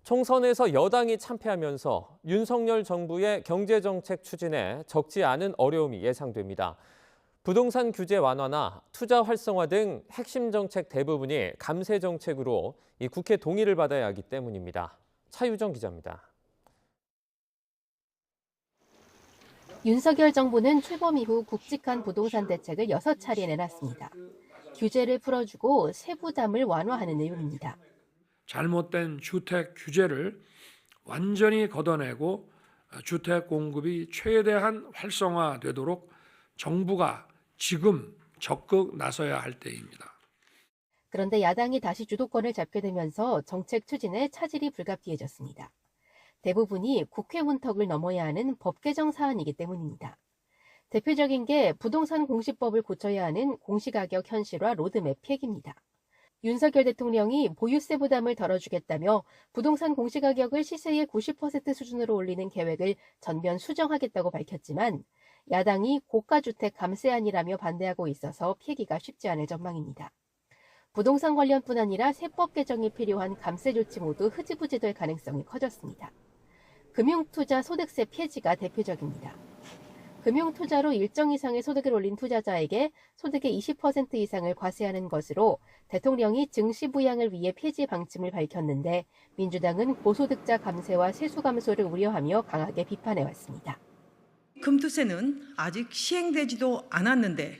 총선에서 여당이 참패하면서 윤석열 정부의 경제정책 추진에 적지 않은 어려움이 예상됩니다. 부동산 규제 완화나 투자 활성화 등 핵심 정책 대부분이 감세 정책으로 이 국회 동의를 받아야 하기 때문입니다. 차유정 기자입니다. 윤석열 정부는 출범 이후 굵직한 부동산 대책을 6차례 내놨습니다. 규제를 풀어주고 세부담을 완화하는 내용입니다. 잘못된 주택 규제를 완전히 걷어내고 주택 공급이 최대한 활성화되도록 정부가 지금 적극 나서야 할 때입니다. 그런데 야당이 다시 주도권을 잡게 되면서 정책 추진에 차질이 불가피해졌습니다. 대부분이 국회 문턱을 넘어야 하는 법 개정 사안이기 때문입니다. 대표적인 게 부동산 공시법을 고쳐야 하는 공시가격 현실화 로드맵 폐기입니다. 윤석열 대통령이 보유세 부담을 덜어주겠다며 부동산 공시가격을 시세의 90% 수준으로 올리는 계획을 전면 수정하겠다고 밝혔지만 야당이 고가주택 감세안이라며 반대하고 있어서 폐기가 쉽지 않을 전망입니다. 부동산 관련뿐 아니라 세법 개정이 필요한 감세 조치 모두 흐지부지 될 가능성이 커졌습니다. 금융투자 소득세 폐지가 대표적입니다. 금융투자로 일정 이상의 소득을 올린 투자자에게 소득의 20% 이상을 과세하는 것으로 대통령이 증시부양을 위해 폐지 방침을 밝혔는데 민주당은 고소득자 감세와 세수 감소를 우려하며 강하게 비판해왔습니다. 금투세는 아직 시행되지도 않았는데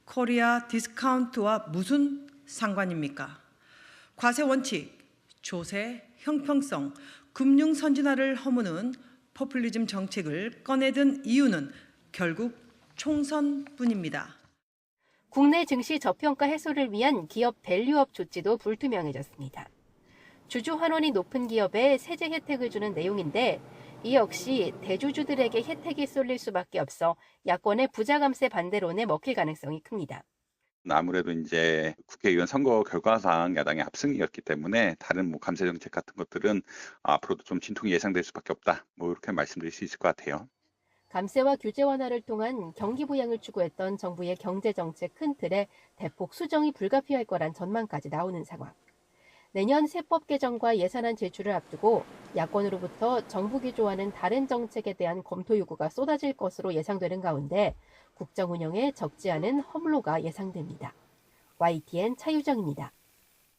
코리아 디스카운트와 무슨 상관입니까? 과세 원칙, 조세, 형평성, 금융 선진화를 허무는 포퓰리즘 정책을 꺼내든 이유는 결국 총선뿐입니다. 국내 증시 저평가 해소를 위한 기업 밸류업 조치도 불투명해졌습니다. 주주 환원이 높은 기업에 세제 혜택을 주는 내용인데 이 역시 대주주들에게 혜택이 쏠릴 수밖에 없어 야권의 부자 감세 반대론에 먹힐 가능성이 큽니다. 아무래도 이제 국회의원 선거 결과상 야당의 압승이었기 때문에 다른 감세 정책 같은 것들은 앞으로도 좀 진통이 예상될 수밖에 없다. 이렇게 말씀드릴 수 있을 것 같아요. 감세와 규제 완화를 통한 경기 부양을 추구했던 정부의 경제정책 큰 틀에 대폭 수정이 불가피할 거란 전망까지 나오는 상황. 내년 세법 개정과 예산안 제출을 앞두고 야권으로부터 정부 기조와는 다른 정책에 대한 검토 요구가 쏟아질 것으로 예상되는 가운데 국정 운영에 적지 않은 험로가 예상됩니다. YTN 차유정입니다.